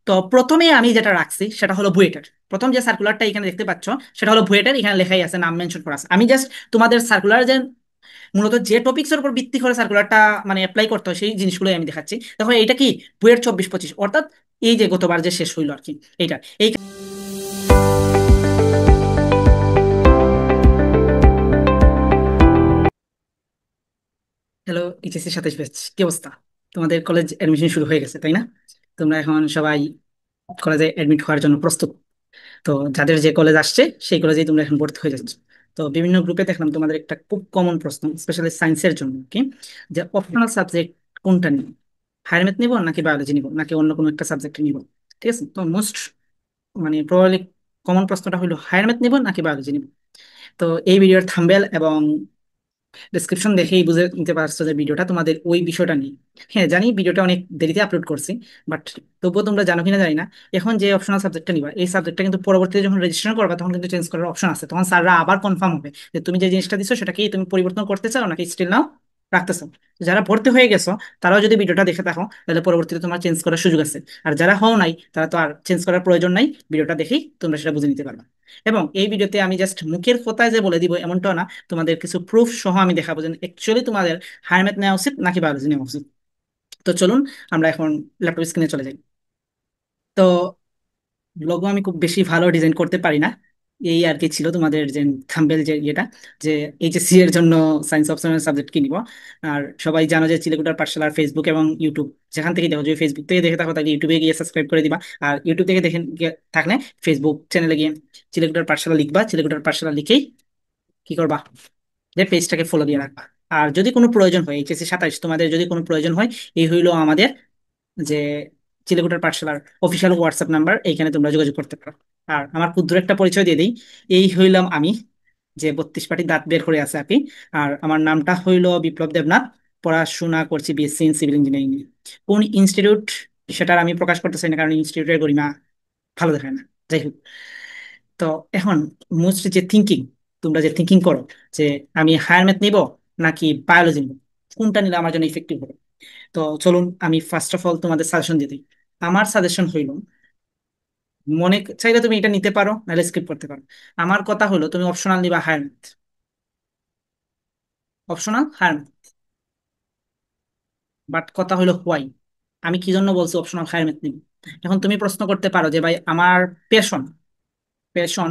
তো প্রথমে আমি যেটা রাখছি সেটা হলো বুয়েটের। প্রথম যে সার্কুলারটা এখানে দেখতে পাচ্ছ সেটা হলো বুয়েটের, এখানে লেখাই আছে, নাম মেনশন করা আছে। আমি জাস্ট তোমাদের সার্কুলার যে মূলত যে টপিক্সের উপর ভিত্তি করে সার্কুলারটা মানে অ্যাপ্লাই করতে হয় সেই জিনিসগুলোই আমি দেখাচ্ছি। দেখো এটা কি বুয়েট 24-25, অর্থাৎ এই যে গতবার যে শেষ হইলো আর কি, এইটা এই। হ্যালো এইচএসসি 27 ব্যাচ, কি অবস্থা? তোমাদের কলেজ এডমিশন শুরু হয়ে গেছে তাই না? তোমরা এখন সবাই কলেজে এডমিট হওয়ার জন্য প্রস্তুত। তো যাদের যে কলেজ আসছে সেই কলেজেই তোমরা এখন ভর্তি হয়ে যাচ্ছ। তো বিভিন্ন গ্রুপে দেখলাম তোমাদের একটা খুব কমন প্রশ্ন, স্পেশালি সায়েন্সের জন্য কি, যে অপশনাল সাবজেক্ট কোনটা নিব, হায়ার ম্যাথ নিব নাকি বায়োলজি নিব নাকি অন্য কোনো একটা সাবজেক্ট নিব। ঠিক আছে, তো মোস্ট মানে প্রবাবলি কমন প্রশ্নটা হলো হায়ার ম্যাথ নিব নাকি বায়োলজি নিব। তো এই ভিডিওর থাম্বেল এবং ডেসক্রিপশন দেখেই বুঝে নিতে পারছো যে ভিডিওটা তোমাদের ওই বিষয়টা নিয়ে। হ্যাঁ জানি ভিডিওটা অনেক দেরিতে আপলোড করছি, বাট তবুও তোমরা জানো কিনা জানি না, এখন যে অপশনাল সাবজেক্টটা নিবা এই সাবজেক্টটা কিন্তু পরবর্তীতে যখন রেজিস্ট্রেশন করবা তখন কিন্তু চেঞ্জ করার অপশন আছে। তখন স্যাররা আবার কনফার্ম হবে যে তুমি যে জিনিসটা দিছো সেটাকেই তুমি পরিবর্তন করতে চাও নাকি স্টিল নাও রাখতে চাও। যারা ভর্তি হয়ে গেছো তারাও যদি ভিডিওটা দেখে থাকো তাহলে পরবর্তীতে তোমার চেঞ্জ করার সুযোগ আছে। আর যারা হও নাই তারা তো আর চেঞ্জ করার প্রয়োজন নাই, ভিডিওটা দেখেই তোমরা সেটা বুঝে নিতে পারবা। এবং এই ভিডিওতে আমি জাস্ট মুখের কথায় যে বলে দিব এমনটাও না, তোমাদের কিছু প্রুফ সহ আমি দেখাবো যে অ্যাকচুয়ালি তোমাদের হায়ার ম্যাথ নেওয়া উচিত নাকি বায়োলজি নেওয়া উচিত। তো চলুন আমরা এখন ল্যাপটপ স্ক্রিনে চলে যাই। তো লোগো আমি খুব বেশি ভালো ডিজাইন করতে পারি না, এই আর কি ছিল তোমাদের যে থাম্বেল যে ইয়েটা, যে এইচএসসি এর জন্য সায়েন্স অপশনাল সাবজেক্ট কি নিব। আর সবাই জানো যে চিলেকোঠার পাঠশালার ফেসবুক এবং ইউটিউব যেখান থেকে দেখো, যদি ফেসবুক থেকে দেখে থাকো তাহলে ইউটিউবে গিয়ে সাবস্ক্রাইব করে দিবা। আর ইউটিউব থেকে দেখে থাকলে ফেসবুক চ্যানেলে গিয়ে চিলেকোঠার পাঠশালা লিখবা, চিলেকোঠার পাঠশালা লিখেই কি করবা, যে পেজটাকে ফলো দিয়ে রাখবা। আর যদি কোনো প্রয়োজন হয় এইচএসসি 27 তোমাদের যদি কোনো প্রয়োজন হয়, এই হইলো আমাদের যে চিলেকোঠার পাঠশালার অফিসিয়াল হোয়াটসঅ্যাপ নাম্বার, এইখানে তোমরা যোগাযোগ করতে পারো। আর আমার ক্ষুদ্র একটা পরিচয় দিয়ে দিই, এই হইলাম আমি, যে 32 পাটি দাঁত বের করে আছে আর কি। আর আমার নামটা হইলো বিপ্লব দেবনাথ, পড়াশোনা করছি বিএসসি ইন সিভিল ইঞ্জিনিয়ারিং। কোন ইনস্টিটিউট সেটার আমি প্রকাশ করতে চাই না, কারণ ইনস্টিটিউটের গরিমা ভালো দেখায় না। যাই হোক, তো এখন মোস্ট যে থিঙ্কিং, তোমরা যে থিঙ্কিং করো যে আমি হায়ার ম্যাথ নিব নাকি বায়োলজি নিব, কোনটা নিলে আমার জন্য ইফেক্টিভ হবে। তো চলুন আমি ফার্স্ট অফ অল তোমাদের সাজেশন দিয়ে দিই। আমার সাজেশন হইল, মনে চাইলে তুমি এটা নিতে পারো নাহলে স্কিপ করতে পারো। আমার কথা হলো তুমি অপশনাল নিবা higher math, optional higher math. But কথা হলো হোয়াই, আমি কি জন্য বলছি অপশনাল হায়ার ম্যাথ নিব। এখন তুমি প্রশ্ন করতে পারো যে ভাই আমার পেশন, পেশন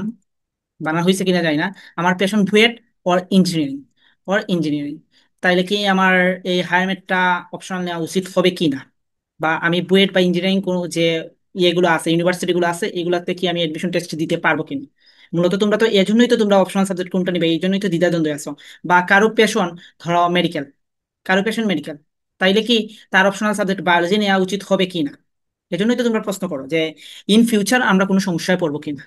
বানা হয়েছে কিনা যায় না, আমার passion BUET or engineering, or engineering, তাইলে কি আমার এই হায়ার ম্যাথটা অপশনাল নেওয়া উচিত হবে কি না, বা আমি বুয়েট বা ইঞ্জিনিয়ারিং কোনো যে ইয়েগুলো আছে ইউনিভার্সিটি গুলো আছে এগুলাতে কি আমি এডমিশন টেস্ট দিতে পারবো কিনা। মূলত তোমরা তো এই জন্যই তো তোমরা অপশনাল সাবজেক্ট কোনটা নিবে এই জন্যই তো দ্বিধাদ্বন্দ্বে আছো। বা কারো পেশন ধরো মেডিকেল, কারো পেশন মেডিকেল, তাইলে কি তার অপশনাল সাবজেক্ট বায়োলজি নেওয়া উচিত হবে কি না। এজন্যই তো তোমরা প্রশ্ন করো যে ইন ফিউচার আমরা কোনো সমস্যায় পড়বো কিনা।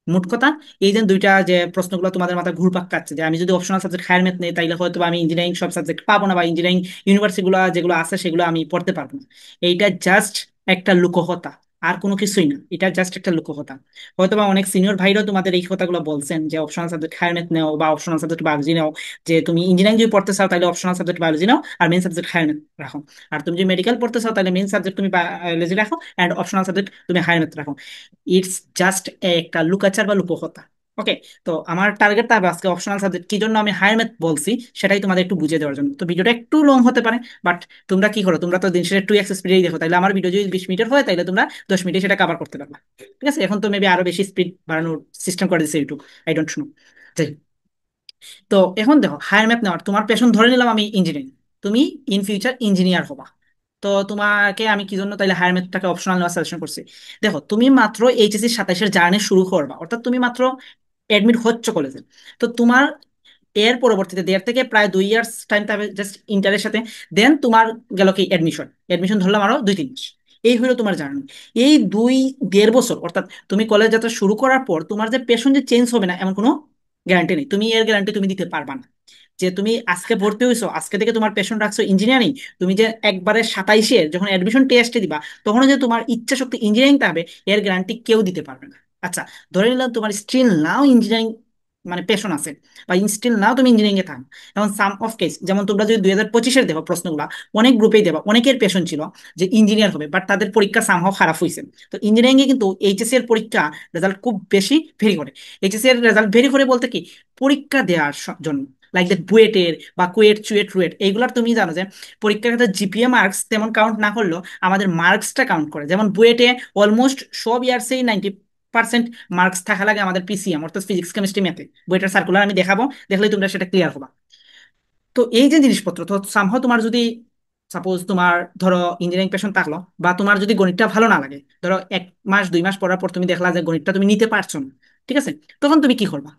মোট কথা এই যে দুইটা যে প্রশ্নগুলো তোমাদের মাথায় ঘুরপাক খাচ্ছে, যে আমি যদি অপশনাল সাবজেক্ট হায়ার ম্যাথ নেই তাইলে হয়তো বা আমি ইঞ্জিনিয়ারিং সব সাবজেক্ট পাবো না, বা ইঞ্জিনিয়ারিং ইউনিভার্সিটি গুলো যেগুলো আছে সেগুলো আমি পড়তে পারবো না। এইটা জাস্ট একটা লোককথা, আর কোনো কিছুই না, এটা জাস্ট একটা লোককথা। হয়তো বা অনেক সিনিয়র ভাইরাও তোমাদের এই কথাগুলো বলছেন যে অপশনাল সাবজেক্ট হায়ার ম্যাথ নেও বা অপশনাল সাবজেক্ট বায়োলজি নাও, যে তুমি ইঞ্জিনিয়ারিং যদি পড়তে চাও তাহলে অপশনাল সাবজেক্ট বায়োলজি নাও আর মেইন সাবজেক্ট হায়ার ম্যাথ রাখো। আর তুমি যদি মেডিকেল পড়তে চাও তাহলে মেইন সাবজেক্ট তুমি বায়োলজি রাখো অ্যান্ড অপশনাল সাবজেক্ট তুমি হায়ার ম্যাথ রাখো। ইটস জাস্ট একটা লুকাচার বা লুকোহতা। ওকে, তো আমার টার্গেট থাকবে আজকে অপশনাল সাবজেক্ট কি জন্য আমি হায়ার ম্যাথ বলছি সেটাই তোমাদের একটু বুঝিয়ে দেওয়ার জন্য। তো ভিডিওটা একটু লং হতে পারে, বাট তোমরা কি করো, তোমরা তো দিন শেষে 2x স্পিডেই দেখো, তাইলে আমার ভিডিও যদি 20 মিনিটের হয় তাহলে তোমরা 10 মিনিটে সেটা কভার করতে পারবা। ঠিক আছে, এখন তো মেবি আরো বেশি স্পিড বাড়ানোর সিস্টেম করে দিচ্ছে ইউটিউব, আই ডোন্ট নো। তো এখন দেখো হায়ার ম্যাথ নেওয়ার তোমার পেশন ধরে নিলাম আমি ইঞ্জিনিয়ারিং, তুমি ইন ফিউচার ইঞ্জিনিয়ার হবা। তো তোমাকে আমি কি জন্য তাইলে হায়ার ম্যাথটাকে অপশনাল নেওয়ার সাজেশন করছি। দেখো তুমি মাত্র এইচএসসি 27-এর জার্নি শুরু করবা, অর্থাৎ তুমি মাত্র এডমিট হচ্ছ কলেজে। তো তোমার এর পরবর্তীতে 1.5 থেকে প্রায় 2 ইয়ার্স টাইম থাকবে জাস্ট ইন্টারের সাথে। দেন তোমার গেল কি এডমিশন, এডমিশন ধরলাম আরো 2-3 মাস। এই হলো তোমার জার্নি। এই 2-1.5 বছর অর্থাৎ তুমি কলেজ যাত্রা শুরু করার পর তোমার যে পেশন যে চেঞ্জ হবে না এমন কোনো গ্যারান্টি নেই, তুমি এর গ্যারান্টি তুমি দিতে পারবা না। যে তুমি আজকে ভর্তি হয়েছো আজকে থেকে তোমার পেশন রাখছো ইঞ্জিনিয়ারিং, তুমি যে একবারে 27-এ যখন অ্যাডমিশন টেস্টে দিবা তখন যে তোমার ইচ্ছা শক্তি ইঞ্জিনিয়ারিং থাকবে এর গ্যারান্টি কেউ দিতে পারবে না। আচ্ছা, ধরে নিলাম তোমার স্টিল নাও ইঞ্জিনিয়ারিং মানে পেশন আছে, বা ইনস্টিল নাও তুমি ইঞ্জিনিয়ারিং এ থাকো। এখন সাম অফ কেস, যেমন তোমরা যদি 2025-এর দেখো প্রশ্নগুলা, অনেক গ্রুপেই দেবা, অনেকের পেশন ছিল যে ইঞ্জিনিয়ার হবে, বাট তাদের পরীক্ষা সামহাও খারাপ হয়েছে। তো ইঞ্জিনিয়ারিং এ কিন্তু এইচএসসি এর পরীক্ষা রেজাল্ট খুব বেশি ভেরি করে। এইচএসসি এর রেজাল্ট ভেরি করে বলতে কি, পরীক্ষা দেওয়ার জন্য, লাইক দ্যাট বুয়েটের বা কুয়েট চুয়েট রুয়েট এইগুলার তুমি জানো যে পরীক্ষার ক্ষেত্রে জিপিএ মার্কস তেমন কাউন্ট না করলেও আমাদের মার্কসটা কাউন্ট করে। যেমন বুয়েটে অলমোস্ট সব ইয়ার্সেই 90% মার্কস থাকা লাগে আমাদের পিসিএম, অর্থাৎ ফিজিক্স কেমিস্ট্রি ম্যাথে। বইটার সার্কুলার আমি দেখাবো, দেখলেই তোমরা সেটা ক্লিয়ার হবা। তো এই যে জিনিসপত্র, তো সামহাও তোমার যদি সাপোজ তোমার ধরো ইঞ্জিনিয়ারিং পেশন থাকলো, বা তোমার যদি গণিতটা ভালো না লাগে, ধরো 1 মাস 2 মাস পড়ার পর তুমি দেখলা যে গণিতটা তুমি নিতে পারছো না, ঠিক আছে, তখন তুমি কি করবা?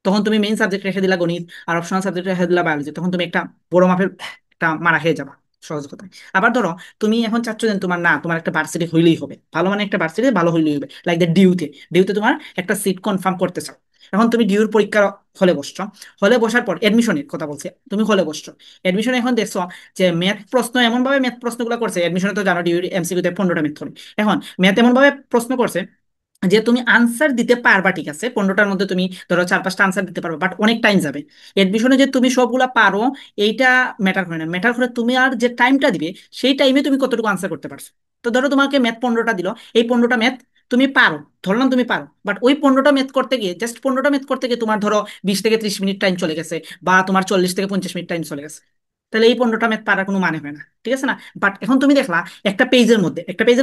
তখন তুমি মেইন সাবজেক্ট রেখে দিলা গণিত, আর অপশনাল সাবজেক্ট রেখে দিলা বায়োলজি, তখন তুমি একটা বড় মাপের একটা মারা খেয়ে যাবা, সহজ কথায়। আবার ধরো তুমি এখন চাচ্ছ যে তোমার না, তোমার একটা ভার্সিটি হইলেই হবে, ভালো মানে একটা ভার্সিটি ভালো হইলেই হবে, লাইক দ্য ডিউতে, ডিউতে তোমার একটা সিট কনফার্ম করতে চাও। এখন তুমি ডিউর পরীক্ষা হলে বসছো, হলে বসার পর এডমিশনের কথা বলছি, তুমি হলে বসছো, এডমিশনে এখন দেখছো যে ম্যাথ প্রশ্ন এমন ভাবে ম্যাথ প্রশ্নগুলো করছে, এডমিশনে তো জানো ডিউরি এমসিকিউতে 15টা ম্যাথ করে। এখন ম্যাথ এমন ভাবে প্রশ্ন করছে যে তুমি আনসার দিতে পারবা, ঠিক আছে, 15টার মধ্যে তুমি ধরো 4-5টা আনসার দিতে পারবে, বাট অনেক টাইম যাবে। এডমিশনে যে তুমি সবগুলা পারো এইটা ম্যাটার করে না, ম্যাটার করে তুমি আর যে টাইমটা দিবে, সেই টাইমে তুমি কতটুকু আনসার করতে পারছো। তো ধরো তোমাকে ম্যাথ 15টা দিল, এই 15টা ম্যাথ তুমি পারো, ধরলাম তুমি পারো, বাট ওই 15টা ম্যাথ করতে গিয়ে, জাস্ট 15টা ম্যাথ করতে গিয়ে তোমার ধরো 20 থেকে 30 মিনিট টাইম চলে গেছে, বা তোমার 40 থেকে 50 মিনিট টাইম চলে গেছে, তাহলে এই 15টা ম্যাথ পারার কোনো মানে হয় না, ঠিক আছে না? বাট এখন তুমি দেখলা একটা পেজের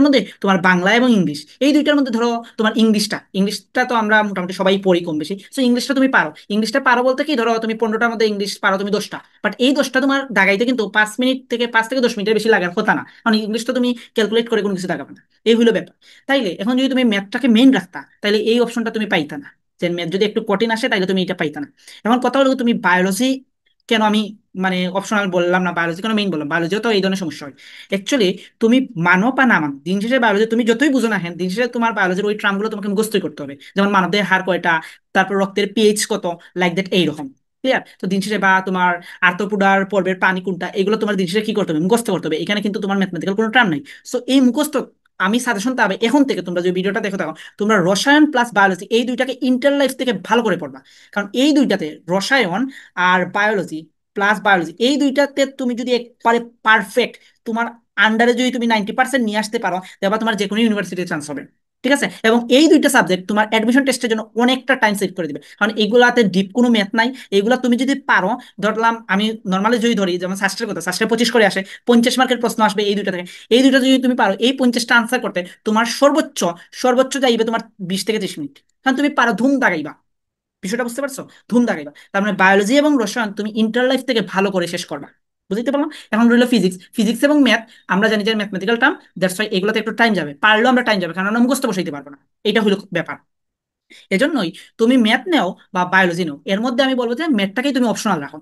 মধ্যে তোমার বাংলা এবং ইংলিশ, এই দুইটার মধ্যে ধরো তোমার ইংলিশটা তো আমরা মোটামুটি সবাই পড়ি কম বেশি, সো ইংলিশটা তুমি পারো, ইংলিশটা পারো বলতে কি, ধরো তুমি 15টার মধ্যে ইংলিশ পারো তুমি 10টা, বাট এই 10টা তোমার দাগাইতে কিন্তু 5 মিনিট থেকে 5 থেকে 10 মিনিটের বেশি লাগার কথা না, কারণ ইংলিশটা তুমি ক্যালকুলেট করে কোনো কিছু দাগাবে না। এই হলো ব্যাপার। তাইলে এখন যদি তুমি ম্যাথটাকে মেইন রাখতা, তাইলে এই অপশনটা তুমি পাইতা না, যে ম্যাথ যদি একটু কঠিন আসে তাইলে তুমি এটা পাইতা না। এখন কথা হলো, তুমি বায়োলজি কেন আমি মানে অপশনাল বললাম না, বায়োলজি কেন মেইন বললাম, বায়োলজিও তো এই ধরনের সমস্যা হয় অ্যাকচুয়ালি। তুমি মানো বা না মানো, দিন শেষে বায়োলজি তুমি যতই বুঝো না, হ্যাঁ দিন শেষে তোমার বায়োলজির ওই ট্রামগুলো তোমাকে মুখস্থই করতে হবে, যেমন মানবদেহের হার কয়টা, তারপর রক্তের পিএইচ কত, লাইক দ্যাট এইরকম। ক্লিয়ার? তো দিন শেষে, বা তোমার আর্থ্রোপোডার পর্বের পানি কোনটা, এগুলো তোমার দিন শেষে কি করতে হবে, মুখস্থ করতে হবে, এখানে কিন্তু তোমার ম্যাথমেটিক্যাল কোনো ট্রাম নাই। সো এই মুখস্থ, আমি সাজেশন পাবে এখন থেকে, তোমরা যে ভিডিওটা দেখো থাকো, তোমরা রসায়ন প্লাস বায়োলজি এই দুইটাকে ইন্টার লাইফ থেকে ভালো করে পড়বা। কারণ এই দুইটাতে, রসায়ন আর বায়োলজি প্লাস বায়োলজি, এই দুইটাতে তুমি যদি একবারে পারফেক্ট, তোমার আন্ডারে যদি তুমি 90% নিয়ে আসতে পারো, তারপর তোমার যে কোনো ইউনিভার্সিটিতে চান্স হবে, ঠিক আছে? এবং এই দুইটা সাবজেক্ট তোমার অ্যাডমিশন টেস্টের জন্য অনেকটা টাইম সেভ করে দিবে, কারণ এগুলাতে ডিপ কোনো ম্যাথ নাই। এগুলা তুমি যদি পারো, ধরলাম আমি নর্মালি যদি ধরি, যেমন শাস্ত্রের কথা, শাস্ত্রে 25 করে আসে, 50 মার্কের প্রশ্ন আসবে এই দুইটা থেকে, এই দুইটা যদি তুমি পারো, এই 50টা আনসার করতে তোমার সর্বোচ্চ সর্বোচ্চ যাইবে তোমার 20 থেকে 30 মিনিট, কারণ তুমি পারো, ধুম দাগাইবা। বিষয়টা বুঝতে পারছো? ধুম দাগাইবা। তার মানে বায়োলজি এবং রসায়ন তুমি ইন্টার লাইফ থেকে ভালো করে শেষ করবা। বুঝতে পারলাম? এখন রইল ফিজিক্স, ফিজিক্স এবং ম্যাথ, আমরা জানি যে ম্যাথমেটিক্যাল টার্ম, দ্যাটস ওয়াই এগুলোতে একটু টাইম যাবে, পারলেও আমরা টাইম যাবে, কারণ আমরা মুখস্থ বসাইতে পারবো না। এটা হলো ব্যাপার। এজন্যই তুমি ম্যাথ নাও বা বায়োলজি নাও, এর মধ্যে আমি বলবো যে ম্যাথটাকেই তুমি অপশনাল রাখো,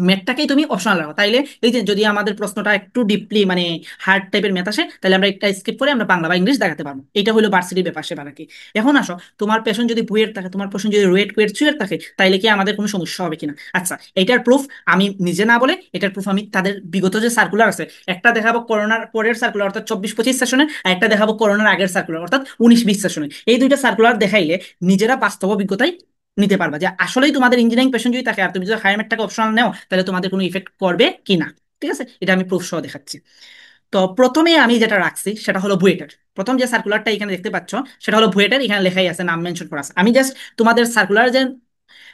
ম্যাথটাকেই তুমি অপশনাল রাখো। তাইলে এই যে যদি আমাদের প্রশ্নটা একটু ডিপলি মানে হার্ড টাইপের ম্যাথ আসে, তাহলে আমরা একটা স্কিপ করে আমরা বাংলা বা ইংলিশ দেখাতে পারবো। এটা হলো ভার্সিটির ব্যাপার সেবার আর কি। এখন আসো, তোমার পেশন যদি বুয়েট থাকে, তোমার পেশন যদি রুয়েট কুয়েট চুয়েট থাকে, তাইলে কি আমাদের কোনো সমস্যা হবে কিনা? আচ্ছা, এটার প্রুফ আমি নিজে না বলে, এটার প্রুফ আমি তাদের বিগত যে সার্কুলার আছে, একটা দেখাবো করোনার পরের সার্কুলার অর্থাৎ 24-25 সেশনের, আর একটা দেখাবো করোনার আগের সার্কুলার অর্থাৎ 19-20 সেশনের। এই দুইটা সার্কুলার দেখাইলে নিজেরা বাস্তব অভিজ্ঞতায় নিতে পারবা যে আসলেই তোমাদের ইঞ্জিনিয়ারিং পেশন যদি থাকে, আর তুমি যদি হায়ার ম্যাথটাকে অপশনাল নাও, তাহলে তোমাদের কোনো ইফেক্ট করবে কি না। ঠিক আছে, এটা আমি প্রুফ সহ দেখাচ্ছি। তো প্রথমে আমি যেটা রাখছি সেটা হলো বুয়েটের, প্রথম যে সার্কুলারটা এখানে দেখতে পাচ্ছ সেটা হলো বুয়েটের, এখানে লেখাই আছে, নাম মেনশন করা আছে। আমি জাস্ট তোমাদের সার্কুলার যে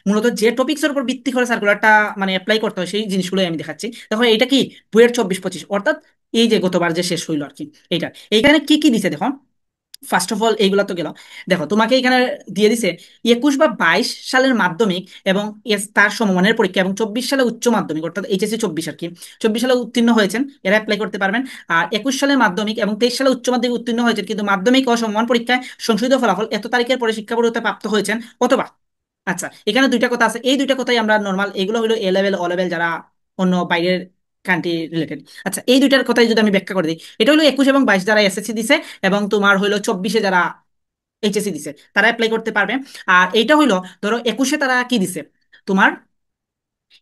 মূলত যে টপিক্স এর উপর ভিত্তি করে সার্কুলারটা মানে অ্যাপ্লাই করতে হয় সেই জিনিসগুলোই আমি দেখাচ্ছি। দেখো এটা কি, বুয়েট 24-25, অর্থাৎ এই যে গতবার যে শেষ হইলো আর কি, এইটা এইখানে কি কি দিছে দেখো। ফার্স্ট অফ অল এইগুলা তো গেল, দেখো তোমাকে এখানে দিয়ে দিছে 21 বা 22 সালের মাধ্যমিক এবং তার সমমানের পরীক্ষা, এবং 24 সালে উচ্চ মাধ্যমিক অর্থাৎ এইচএসসি 24 আর কি, 24 সালে উত্তীর্ণ হয়েছেন এরা অ্যাপ্লাই করতে পারবেন। আর 21 সালের মাধ্যমিক এবং 23 সালে উচ্চ মাধ্যমিক উত্তীর্ণ হয়েছেন, কিন্তু মাধ্যমিক ও সমমান পরীক্ষায় সংশোধিত ফলাফল এত তারিখের পরে শিক্ষাবর্ষতে প্রাপ্ত হয়েছেন, অথবা, আচ্ছা এখানে দুইটা কথা আছে, এই দুইটা কথাই আমরা নর্মাল, এগুলো হলো এ লেভেল ও লেভেল যারা অন্য বাইরের কান্ট্রি রিলেটেড। আচ্ছা, এই দুইটার কথাই যদি আমি ব্যাখ্যা করে দিই, এটা হলো 21 এবং 22 যারা এসএসসি দিছে, এবং তোমার হইলো 24-এ যারা এইচএসসি দিছে তারা অ্যাপ্লাই করতে পারবে। আর এইটা হইলো ধরো 21-এ তারা কি দিছে, তোমার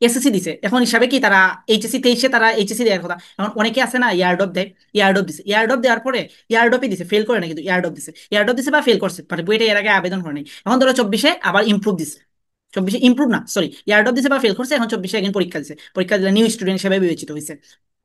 এসএসসি দিছে, এখন হিসাবে কি তারা এইচএসসি 23-এ তারা এইচএসসি দেওয়ার কথা। এখন অনেকে আছে না ইয়ারডপ দেয়, ইয়ারডপ দিছে, ইয়ারডপ দেওয়ার পরে ইয়ারডপই দিছে, ফেল করে না কিন্তু ইয়ারডপ দিছে, ইয়ারডপ দিছে বা ফেল করছে, মানে বইটা এর আগে আবেদন করে নাই, এখন ধরো 24-এ আবার ইমপ্রুভ দিছে, 24 ইমপ্রুভ না, সরি, ইয়ার্ড অফ দিছে বা ফেল করছে, এখন 24 এখন পরীক্ষা দিছে, পরীক্ষা দিলে নিউ স্টুডেন্ট হিসেবে বিবেচিত হয়েছে,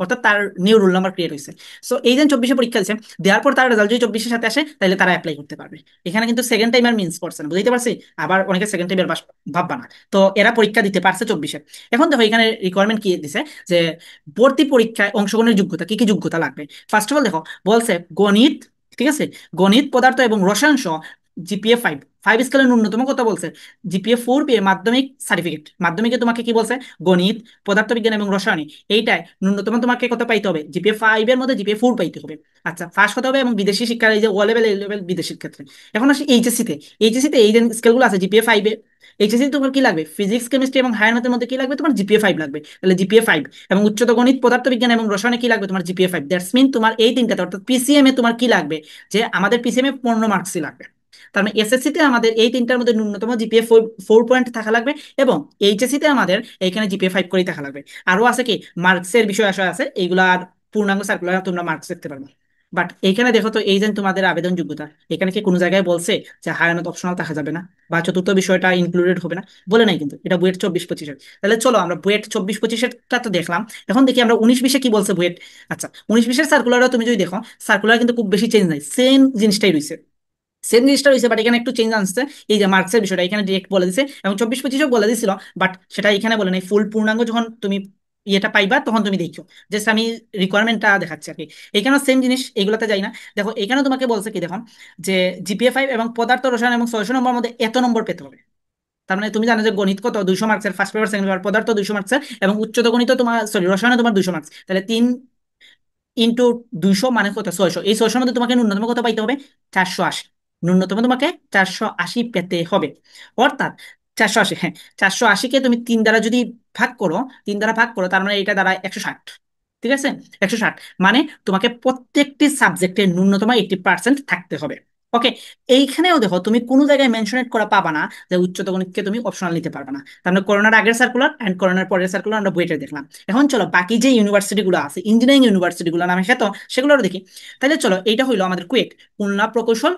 অর্থাৎ তার নিউ রোল নাম্বার ক্রিয়েট হয়েছে। সো এই যে 24 পরীক্ষা দিছে, দেওয়ার পর তার রেজাল্ট যদি 24 সাথে আসে তাহলে তারা অ্যাপ্লাই করতে পারবে। এখানে কিন্তু সেকেন্ড টাইম আর মিন্স করছে না, বুঝতে পারছি? আবার অনেকে সেকেন্ড টাইমের ভাববা না। তো এরা পরীক্ষা দিতে পারছে 24। এখন দেখো এখানে রিকোয়ারমেন্ট কি দিছে, যে ভর্তি পরীক্ষায় অংশগ্রহণের যোগ্যতা, কি কি যোগ্যতা লাগবে। ফার্স্ট অফ অল দেখো, বলছে গণিত, ঠিক আছে, গণিত, পদার্থ এবং রসায়ন সহ জিপিএ 5, 5 স্কেলের ন্যূনতম কত বলছে, জিপিএ 4 পেয়ে মাধ্যমিক সার্টিফিকেট, মাধ্যমিকে তোমাকে কি বলছে, গণিত, পদার্থবিজ্ঞান এবং রসায়ন, এইটাই ন্যূনতম তোমাকে কত পাইতে হবে, জিপিএ 5 এর মধ্যে জিপিএ 4 পাইতে হবে। আচ্ছা, পাস হতে হবে, এবং বিদেশি শিক্ষার এই যে ও লেভেল, এই লেভেল বিদেশির ক্ষেত্রে। এখন আসি এইচএসসি তে, এইচএসসি তে এই যে স্কেলগুলো আছে জিপিএ 5 এ, এইচএসসি তোমার কি লাগবে, ফিজিক্স কেমিস্ট্রি এবং হায়ার ম্যাথের মধ্যে কি লাগবে, তোমার জিপিএ 5 লাগবে, তাহলে জিপিএ 5। এবং উচ্চতর গণিত, পদার্থবিজ্ঞান এবং রসায়নে কি লাগবে, তোমার জিপিএ 5। দ্যাটস মিন তোমার এই তিনটাতে, অর্থাৎ পিসিএম এ তোমার কি লাগবে, যে আমাদের পিসিএম এ 15 মার্কসই লাগবে। তার মানে এসএসসি তে আমাদের এই তিনটার মধ্যে ন্যূনতম জিপিএ 4 পয়েন্ট থাকা লাগবে, এবং এইচএসসি তে আমাদের এইখানে জিপিএ 5 করেই থাকা লাগবে। আরো আছে কি মার্কসের বিষয় আশয় আছে, এইগুলা আর পূর্ণাঙ্গ সার্কুলার তোমরা মার্কস দেখতে পারবে। বাট এইখানে দেখো তো, এই যে তোমাদের আবেদন যোগ্যতা, এখানে কি কোনো জায়গায় বলছে যে হায়ার ম্যাথ অপশনাল থাকা যাবে না, বা চতুর্থ বিষয়টা ইনক্লুডেড হবে না? বলে নাই কিন্তু, এটা বুয়েট 24-25-এর। তাহলে চলো আমরা বুয়েট 24-25-এরটা তো দেখলাম, এখন দেখি আমরা 19-20-এ কি বলছে বুয়েট। আচ্ছা, 19-20-এর সার্কুলারও তুমি যদি দেখো, সার্কুলার কিন্তু খুব বেশি চেঞ্জ নাই, সেম জিনিসটাই রয়েছে, সেম জিনিসটা রয়েছে, বাট এখানে একটু চেঞ্জ আনছে। এই যে মার্কসের বিষয়টা এখানে ডিরেক্ট বলে দিছে, এবং 24-25-ও বলে দিছিল, বাট সেটা এখানে বলে নাই। ফুল পূর্ণাঙ্গ যখন তুমি ইয়েটা পাইবা তখন তুমি দেখো, জাস্ট আমি রিকোয়ারমেন্টটা দেখাচ্ছি আর কি। এখানেও সেম জিনিস, এগুলোতে যাই না। দেখো এখানে তোমাকে বলছে কি, দেখো যে জিপিএ 5 এবং পদার্থ রসায়ন এবং 600 নম্বর মধ্যে এত নম্বর পেতে হবে। তার মানে তুমি জানো যে গণিত কত, 200 মার্কসের, ফার্স্ট পেপার সেকেন্ড পেপার, পদার্থ 200 মার্কসের, এবং উচ্চতর গণিত তোমার, সরি, রসায়নে তোমার 200 মার্কস, তাহলে 3 ইন্টু 200 মানে কত, 600। এই 600 মধ্যে তোমাকে ন্যূনতম কত পাইতে হবে, 480। ন্যূনতম তোমাকে 480 পেতে হবে, অর্থাৎ 480, হ্যাঁ, 480-কে তুমি 3 দ্বারা যদি ভাগ করো, 3 দ্বারা ভাগ করো, তার মানে এটা দ্বারা 160, ঠিক আছে, 160। মানে তোমাকে প্রত্যেকটি সাবজেক্টে ন্যূনতম 80% থাকতে হবে। ওকে, এইখানেও দেখো তুমি কোনো জায়গায় মেনশনেট করা পাবা না যে উচ্চতর গণিতকে তুমি অপশনাল নিতে পারবে না। তার মানে করোনার আগের সার্কুলার এন্ড করোনার পরের সার্কুলার আমরা বুয়েটে দেখলাম। এখন চলো বাকি যে ইউনিভার্সিটি গুলো আছে, ইঞ্জিনিয়ারিং ইউনিভার্সিটি গুলো নামে খ্যাত, সেগুলো দেখি। তাহলে চলো, এইটা হইলো আমাদের কুয়েট, খুলনা প্রকৌশল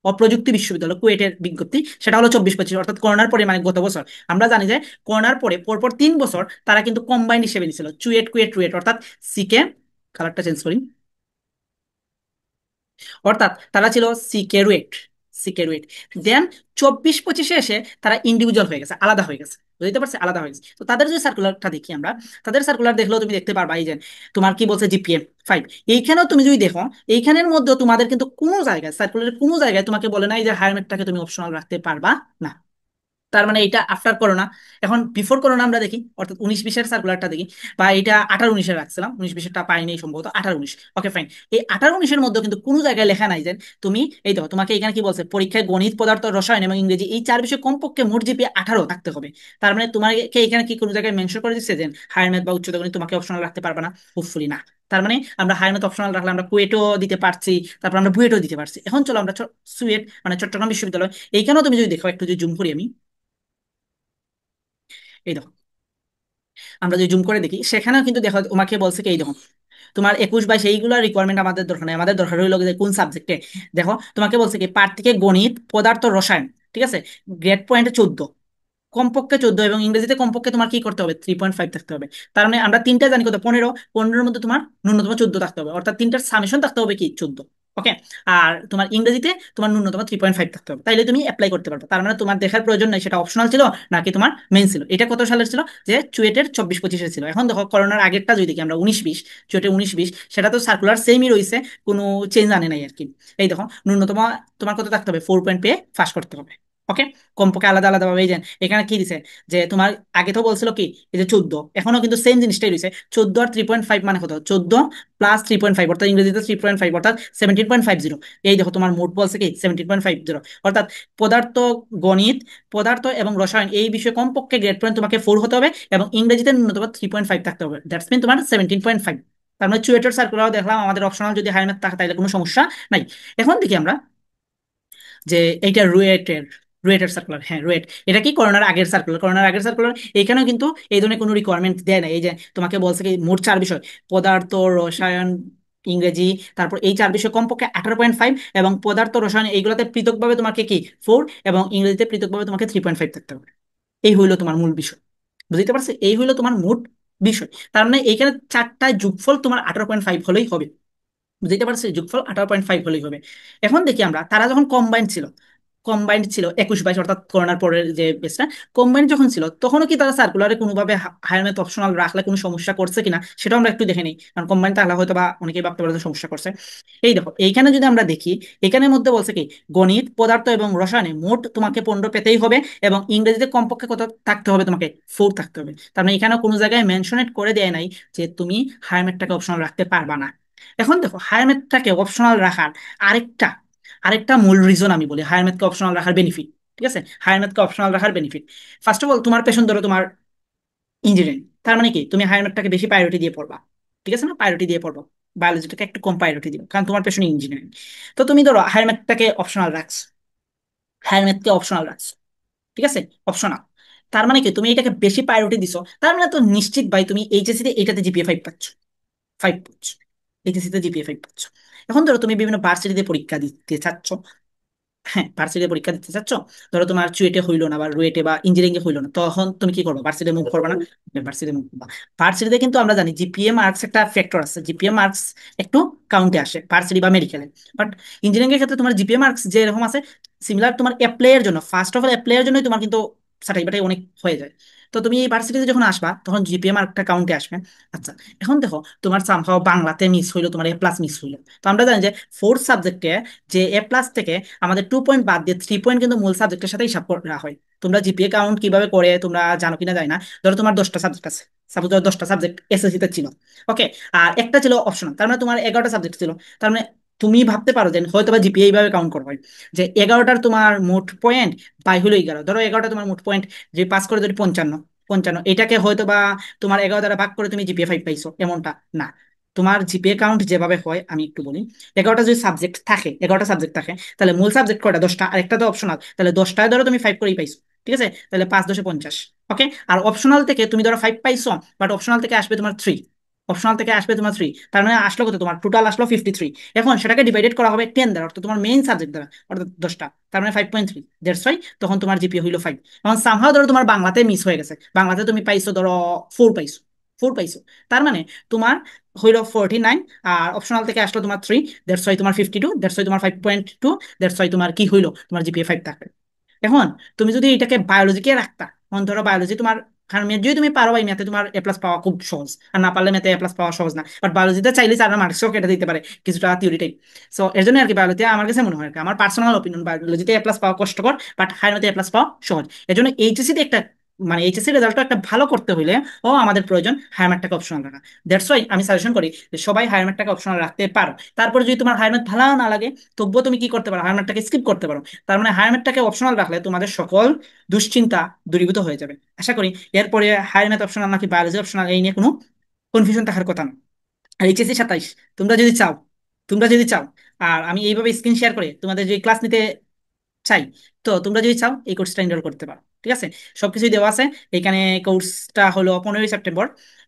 ও প্রযুক্তি বিশ্ববিদ্যালয়, কুয়েটের বিজ্ঞপ্তি, সেটা হলো 24-25, অর্থাৎ করোনার পরে, মানে গত বছর। আমরা জানি যে করোনার পরে পরপর 3 বছর তারা কিন্তু কম্বাইন্ড হিসেবে নিছিল, চুয়েট কুয়েট রুয়েট, অর্থাৎ সিকে, কালারটা চেঞ্জ করি, অর্থাৎ তারা ছিল সিকেরুয়েট, সিকেরুয়েট। দেন 24-25-এ এসে তারা ইন্ডিভিজুয়াল হয়ে গেছে, আলাদা হয়ে গেছে, বুঝতে পারছে, আলাদা হয়ে গেছে। তো তাদের যে সার্কুলারটা দেখি আমরা, তাদের সার্কুলার দেখলেও তুমি দেখতে পারবা, এই যে তোমার কি বলছে জিপিএ 5, এইখানেও তুমি যদি দেখো, এইখানের মধ্যে তোমাদের কিন্তু কোনো জায়গায়, সার্কুলারের কোনো জায়গায় তোমাকে বলে নাই যে হায়ার ম্যাথটাকে তুমি অপশনাল রাখতে পারবা না। তার মানে এটা আফটার করোনা। এখন বিফোর করোনা আমরা দেখি, অর্থাৎ 19-20-এর সার্কুলারটা দেখি, বা এটা 18-19-এ রাখছিলাম, 19-20-এরটা পাইনি সম্ভবত, 18-19। ওকে ফাইন, এই 18-19-এর মধ্যে কিন্তু কোনো জায়গায় লেখা নাই যে তুমি, এই দেখো তোমাকে এখানে কি বলছে, পরীক্ষায় গণিত, পদার্থ, রসায়ন এবং ইংরেজি এই 4 বিষয়ে কমপক্ষে মোট জিপিএ 18 থাকতে হবে। তার মানে তোমাকে এখানে কি কোনো জায়গায় মেনশন করে দিচ্ছে যে হায়ার ম্যাথ বা উচ্চতর গণিত তোমাকে অপশনাল রাখতে পারবে না? হোপফুলি না। তার মানে আমরা হায়ার ম্যাথ অপশনাল রাখলে আমরা কুয়েটও দিতে পারছি, তারপর আমরা বুয়েটও দিতে পারছি। এখন চলো আমরা সুয়েট, মানে চট্টগ্রাম বিশ্ববিদ্যালয়, এইখানেও তুমি যদি দেখো, একটু যদি জুম করি আমি, এই দেখো, আমরা যদি জুম করে দেখি, সেখানেও কিন্তু দেখো তোমাকে বলছে কি, এই দেখো তোমার 21-22 এইগুলো রিকোয়ারমেন্ট আমাদের দরকার নেই, আমাদের দরকার হইলো যে কোন সাবজেক্টে। দেখো তোমাকে বলছে কি, প্রার্থীকে গণিত, পদার্থ, রসায়ন, ঠিক আছে, গ্রেড পয়েন্ট 14, কমপক্ষে 14, এবং ইংরেজিতে কমপক্ষে তোমার কি করতে হবে, 3.5 থাকতে হবে। তার মানে আমরা তিনটা জানি কত, 15, 15-এর মধ্যে তোমার ন্যূনতম 14 থাকতে হবে, অর্থাৎ তিনটার সামেশন থাকতে হবে কি, 14। ওকে, আর তোমার ইংরেজিতে তোমার ন্যূনতম 3.5 থাকতে হবে, তাইলে তুমি অ্যাপ্লাই করতে পারবে। তার মানে তোমার দেখার প্রয়োজন নেই সেটা অপশনাল ছিল নাকি তোমার মেইন ছিল। এটা কত সালের ছিল, যে চুয়েটের 24-25-এর ছিল। এখন দেখো করোনার আগেরটা যদি দেখি আমরা, 19-20, চুয়েটে 19-20, সেটা তো সার্কুলার সেমই রয়েছে, কোনো চেঞ্জ আনে নাই আর কি। এই দেখো ন্যূনতম তোমার কত থাকতে হবে, 4 পয়েন্ট পেয়ে পাস করতে হবে। ওকে, কমপক্ষে আলাদা আলাদা ভাবে, এই যে এখানে কি দিছে, যে তোমার আগে তো বলছিল কি, এই যে 14, এখনো কিন্তু সেম জিনিসটাই রয়েছে, 14 আর 3.5 মানে কত, 14 প্লাস 3.5, অর্থাৎ ইংরেজিতে 3.5, অর্থাৎ 17.50। এই দেখো তোমার মোট বলছে কি 17.50, অর্থাৎ পদার্থ, গণিত, পদার্থ এবং রসায়ন এই বিষয়ে কমপক্ষে গ্রেড পয়েন্ট তোমাকে 4 হতে হবে, এবং ইংরেজিতে ন্যূনতম 3.5 থাকতে হবে, দ্যাটস মিন তোমার 17.5। তার মানে চুয়েটের সার্কুলার দেখলাম, আমাদের অপশনাল যদি হায়ার ম্যাথ থাকে তাহলে কোনো সমস্যা নাই। এখন দেখি আমরা যে এইটা রুয়েটের, রুয়েটের সার্কুলার, হ্যাঁ রুয়েট, এটা কি করোনার আগের সার্কুলার, করোনার আগের সার্কুলার। এখানেও কিন্তু এই ধরনের কোনো রিকোয়ারমেন্ট দেয় না। এই যে তোমাকে বলছে কি মোট 4 বিষয়, পদার্থ, রসায়ন, ইংরেজি, তারপর এই 4 বিষয় কমপক্ষে 18.5, এবং পদার্থ, রসায়ন এইগুলোতে পৃথকভাবে তোমাকে কি 4, এবং ইংরেজিতে পৃথকভাবে তোমাকে 3.5 থাকতে হবে। এই হইলো তোমার মূল বিষয়। বুঝতে পারছো? এই হইলো তোমার মোট বিষয়। তার মানে এইখানে চারটায় যোগফল তোমার 18.5 হলেই হবে। বুঝতে পারছি, যোগফল 18.5 হলেই হবে। এখন দেখি আমরা তারা যখন কম্বাইন্ড ছিল 21-22, অর্থাৎ করোনার পরের যে বেসটা কম্বাইন্ড যখন ছিল, তখনও কি তারা সার্কুলারে কোনোভাবে হায়ার ম্যাথ অপশনাল রাখলে কোনো সমস্যা করছে কিনা সেটাও আমরা একটু দেখে নিই। কারণ কম্বাইন্ড তাহলে হয়তো বা অনেকেই ভাবতে পারে যে সমস্যা করছে। এই দেখো এইখানে যদি আমরা দেখি, এখানের মধ্যে বলছে কি গণিত, পদার্থ এবং রসায়নে মোট তোমাকে 15 পেতেই হবে, এবং ইংরেজিতে কমপক্ষে কত থাকতে হবে, তোমাকে 4 থাকতে হবে। তার মানে এখানে কোনো জায়গায় মেনশনেট করে দেয় নাই যে তুমি হায়ার ম্যাথটাকে অপশনাল রাখতে পারবা না। এখন দেখো হায়ার ম্যাথটাকে অপশনাল রাখার আরেকটা আরেকটা মূল রিজন আমি বলি হায়ার ম্যাথকে অপশনাল রাখার বেনিফিট। ঠিক আছে, হায়ার ম্যাথকে অপশনাল রাখার বেনিফিট, ফার্স্ট অফ অল তোমার পেশন ধরো তোমার ইঞ্জিনিয়ারিং, তার মানে কি তুমি হায়ার ম্যাথটাকে বেশি প্রায়োরিটি দিয়ে পড়বা। ঠিক আছে না, প্রায়োরিটি দিয়ে পড়বা। বায়োলজিটাকে একটু কম প্রায়োরিটি দিও, কারণ তোমার পেশন ইঞ্জিনিয়ারিং। তো তুমি ধরো হায়ার ম্যাথটাকে অপশনাল রাখছো, হায়ার ম্যাথকে অপশনাল রাখছো। ঠিক আছে, অপশনাল। তার মানে কি তুমি এটাকে বেশি প্রায়োরিটি দিছো, তার মানে তো নিশ্চিত ভাই তুমি এইচএসসি তে এটাতে জিপিএ 5 পাচ্ছ। 5 পাচ্ছ, এইচএসসি তে জিপিএ 5 পাচ্ছ। এখন ধরো তুমি বিভিন্ন ভার্সিটিতে পরীক্ষা দিতে চাচ্ছ। হ্যাঁ, ভার্সিটিতে পরীক্ষা দিতে চাচ্ছ, ধরো তোমার চুয়েটে হইলো না বা রুয়েটে বা ইঞ্জিনিয়ারিং এ হইলো না, তখন তুমি কি করবে? ভার্সিটিতে মুভ করবে না? ভার্সিটিতে মুভ করবা। ভার্সিটিতে কিন্তু আমরা জানি জিপিএ মার্কস একটা ফ্যাক্টর আছে, জিপিএ মার্কস একটু কাউন্টে আসে ভার্সিটি বা মেডিকেলে। বাট ইঞ্জিনিয়ারিং এর ক্ষেত্রে তোমার জিপিএ মার্কস যে এরকম আছে, সিমিলার তোমার অ্যাপ্লাই এর জন্য, ফার্স্ট অফ অল অ্যাপ্লাই এর জন্যই তোমার কিন্তু সাটাই বাটাই অনেক হয়ে যায়। তো তুমি এই ভার্সিটিতে যখন আসবা তখন জিপিএ মার্কটা কাউন্টে আসবে। আচ্ছা, এখন দেখো তোমার সামহাও বাংলাতে মিস হইলো, তোমার এ প্লাস মিস হইলো। তো আমরা জানি যে ফোর্থ সাবজেক্টে যে এ প্লাস থেকে আমাদের 2 পয়েন্ট বাদ দিয়ে 3 পয়েন্ট কিন্তু মূল সাবজেক্টের সাথে হিসাব করা হয়। তোমরা জিপিএ কাউন্ট কিভাবে করে তোমরা জানো কিনা যায় না। ধরো তোমার 10টা সাবজেক্ট আছে, সাপোজ ধরো 10টা সাবজেক্ট এসএসসি তে ছিল। ওকে, আর একটা ছিল অপশনাল, তার মানে তোমার 11টা সাবজেক্ট ছিল। তার মানে তুমি ভাবতে পারো যে হয়তো বা জিপিএ এইভাবে কাউন্ট করা হয় যে 11টার তোমার মোট পয়েন্ট বাই হলো 11। ধরো 11টা তোমার মোট পয়েন্ট, যে পাস করে যদি 55, 55 এটাকে হয়তো বা তোমার 11 দ্বারা ভাগ করে তুমি জিপিএ 5 পাইছো, এমনটা না। তোমার জিপিএ কাউন্ট যেভাবে হয় আমি একটু বলি। 11টা যদি সাবজেক্ট থাকে, 11টা সাবজেক্ট থাকে, তাহলে মূল সাবজেক্ট কয়টা? 10টা, আর একটা তো অপশনাল, তাহলে 10টায় ধরো তুমি 5 করেই পাইছো। ঠিক আছে, তাহলে 5×10 = 50। ওকে, আর অপশনাল থেকে তুমি ধরো 5 পাইছো, বাট অপশনাল থেকে আসবে তোমার 3। অপশনাল থেকে আসবে তোমার 3, তার মানে আসলো কত? তোমার টোটাল আসলো 53। এখন সেটাকে ডিভাইডেড করা হবে 10 দ্বারা, অর্থাৎ তোমার মেইন সাবজেক্ট দ্বারা, অর্থাৎ 10টা, তার মানে 5.3। দ্যাটস ওয়াই তখন তোমার জিপিএ হইলো 5। এখন সামহাও ধরো তোমার বাংলাতে মিস হয়ে গেছে, বাংলাতে তুমি পাইছো ধরো 4 পাইছো, 4 পাইছো, তার মানে তোমার হইল 49, আর অপশনাল থেকে আসলো তোমার 3, দ্যাটস ওয়াই তোমার 52, দ্যাটস ওয়াই তোমার 5.2, দ্যাটস ওয়াই তোমার কি হইলো? তোমার জিপিএ 5 থাকবে। এখন তুমি যদি এটাকে বায়োলজিকে রাখতা, মন ধরো বায়োলজি তোমার, কারণ ম্যাথ যদি তুমি পারো, ভাই ম্যাথে তোমার এ প্লাস পাওয়া খুব সহজ, আর না পারলে ম্যাথে এ প্লাস পাওয়া সহজ না। বাট বায়োলজিতে চাইলে 4 মার্কসও কেটে দিতে পারে, কিছুটা থিওরি টাইপ। সো এর জন্য আর কি বায়োলজিতে আমার কাছে মনে হয়, আর কি আমার পার্সোনাল অপিনিয়ন, বায়োলজিতে এ প্লাস পাওয়া কষ্টকর, বাট হায়ার ম্যাথে এ প্লাস পাওয়া সহজ। এর জন্য এইচএসসিতে একটা, মানে এইচএসসি রেজাল্টটা একটা ভালো করতে হইলে ও আমাদের প্রয়োজন হায়ার ম্যাথটাকে অপশনাল রাখা। দ্যাটস ওয়াই আমি সাজেশন করি যে সবাই হায়ার ম্যাথটাকে অপশনাল রাখতে পারো। তারপর যদি তোমার হায়ার ম্যাথ ভালো না লাগে, তবুও তুমি কি করতে পারো? হায়ার ম্যাথটাকে স্কিপ করতে পারো। তার মানে হায়ার ম্যাথটাকে অপশনাল রাখলে তোমাদের সকল দুশ্চিন্তা দূরীভূত হয়ে যাবে আশা করি। এরপরে হায়ার ম্যাথ অপশনাল নাকি বায়োলজি অপশনাল, এই নিয়ে কোনো কনফিউশন থাকার কথা না। আর এইচএসসি 27, তোমরা যদি চাও, তোমরা যদি চাও, আর আমি এইভাবে স্ক্রিন শেয়ার করে তোমাদের যদি ক্লাস নিতে চাই, তো তোমরা যদি চাও এই কোর্সটা এনরোল করতে পারো। ঠিক আছে, সবকিছুই দেওয়া আছে এখানে। কোর্সটা হলো 15ই সেপ্টেম্বর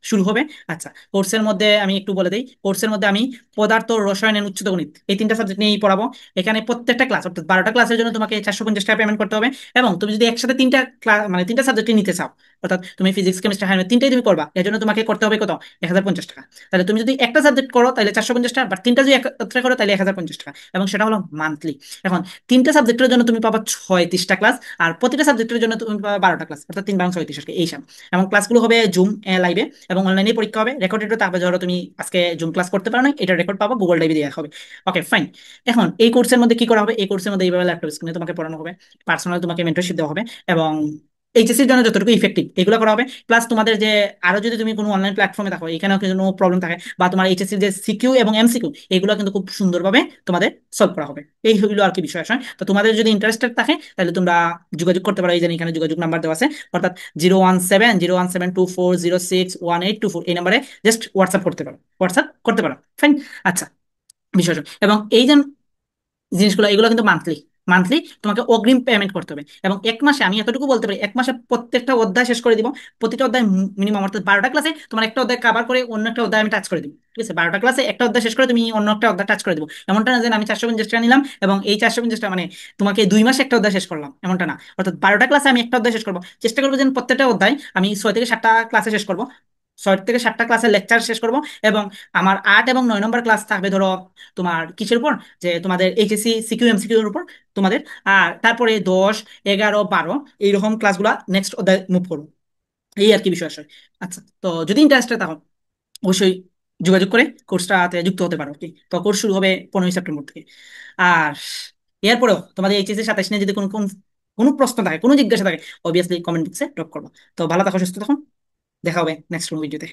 শুরু হবে। আচ্ছা, কোর্সের মধ্যে আমি একটু বলে দিই, কোর্সের মধ্যে আমি পদার্থ, রসায়ন and উচ্চতর গণিত এই 3টা সাবজেক্ট নিয়েই পড়াবো। এখানে প্রত্যেকটা ক্লাস, অর্থাৎ 12টা ক্লাসের জন্য তোমাকে 450 টাকা পেমেন্ট করতে হবে। এবং তুমি যদি একসাথে 3টা ক্লাস, মানে 3টা সাবজেক্টই নিতে চাও, অর্থাৎ তুমি ফিজিক্স, কেমিস্ট্রি, হায়ার 3টাই তুমি করবা, এর জন্য তোমাকে করতে হবে কত? 1050 টাকা। তাহলে তুমি যদি একটা সাবজেক্ট করো তাহলে 450 টাকা, বাট 3টা যদি একত্রে করো তাহলে 1050 টাকা, এবং সেটা হলো মান্থলি। এখন 3টা সাবজেক্টের জন্য তুমি পাবা 36টা ক্লাস, আর প্রতিটা সাবজেক্টের জন্য তুমি পাবা 12টা ক্লাস, অর্থাৎ 3 × 36 এই সব। এবং ক্লাসগুলো হবে জুম লাইভে, এবং অনলাইনে পরীক্ষা হবে, রেকর্ডেডও থাকবে। ধরো তুমি আজকে জুম ক্লাস করতে পারো না, এটা রেকর্ড পাবো, গুগল ড্রাইভে দেওয়া হবে। Okay fine. এখন এই কোর্সের মধ্যে কি করা হবে? এই কোর্সের মধ্যে এইভাবে ল্যাপটপ স্ক্রিনে তোমাকে পড়ানো হবে, পার্সোনাল তোমাকে মেন্টরশিপ দেওয়া হবে, এবং এইচএসসির জন্য যতটুকু ইফেক্টিভ এগুলো করা হবে। প্লাস তোমাদের যে আরো যদি তুমি কোনো অনলাইন প্ল্যাটফর্মে থাকো, এখানেও কোনো প্রবলেম থাকে, বা তোমার এইচএসসির যে সিকিউ এবং এমসিকিউ এগুলো কিন্তু খুব সুন্দরভাবে তোমাদের সলভ করা হবে। এই হইলো আর কি বিষয় আসয়। তো তোমাদের যদি ইন্টারেস্টেড থাকে তাহলে তোমরা যোগাযোগ করতে পারো, এই যে এখানে যোগাযোগ নাম্বার দেওয়া আছে, অর্থাৎ 017 01724061824, এই নাম্বারে জাস্ট হোয়াটসঅ্যাপ করতে পারো। ফাইন। আচ্ছা, বিষয় শোনো। এবং এই যে জিনিসগুলো, এগুলো কিন্তু মান্থলি, মান্থলি তোমাকে অগ্রিম পেমেন্ট করতে হবে। এবং এক মাসে আমি এতটুকু বলতে পারি, এক মাসে প্রত্যেকটা অধ্যায় শেষ করে দিব। প্রতিটা অধ্যায় মিনিমাম, অর্থাৎ 12টা ক্লাসে তোমার একটা অধ্যায় কাভার করে অন্য একটা অধ্যায় আমি টাচ করে দিব। ঠিক আছে, 12টা ক্লাসে একটা অধ্যায় শেষ করে তুমি অন্য একটা অধ্যায় টাচ করে দিব। এমনটা না যে আমি 450 টাকা নিলাম এবং এই 450 টাকা মানে তোমাকে 2 মাসে একটা অধ্যায় শেষ করলাম, এমনটা না। অর্থাৎ 12টা ক্লাসে আমি একটা অধ্যায় শেষ করবো, চেষ্টা করবো যেন প্রত্যেকটা অধ্যায় আমি 6 থেকে 7টা ক্লাসে শেষ করবো, 6 থেকে 7টা ক্লাসের লেকচার শেষ করব। এবং আমার 8 এবং 9 নম্বর ক্লাস থাকবে ধরো তোমার কিসের উপর, যে তোমাদের এইচএসসি সিকিউ এমসিকিউ এর উপর তোমাদের। আর তারপরে 10, 11, 12 এইরকম ক্লাসগুলা নেক্সট অধ্যায় মুভ করবো। এই আর কি বিষয় আসলে। আচ্ছা, তো যদি ইন্টারেস্টেড থাকো অবশ্যই যোগাযোগ করে কোর্সটাতে যুক্ত হতে পারো। কি তো কোর্স শুরু হবে 15ই সেপ্টেম্বর থেকে। আর এরপরেও তোমাদের এইচএসসি 27 নিয়ে যদি কোনো কোনো প্রশ্ন থাকে, কোনো জিজ্ঞাসা থাকে, অবভিয়াসলি কমেন্ট বক্সে ড্রপ করবো। তো ভালো থাকো, সুস্থ থাকো, দেখা হবে নেক্সট কোনো ভিডিওতে।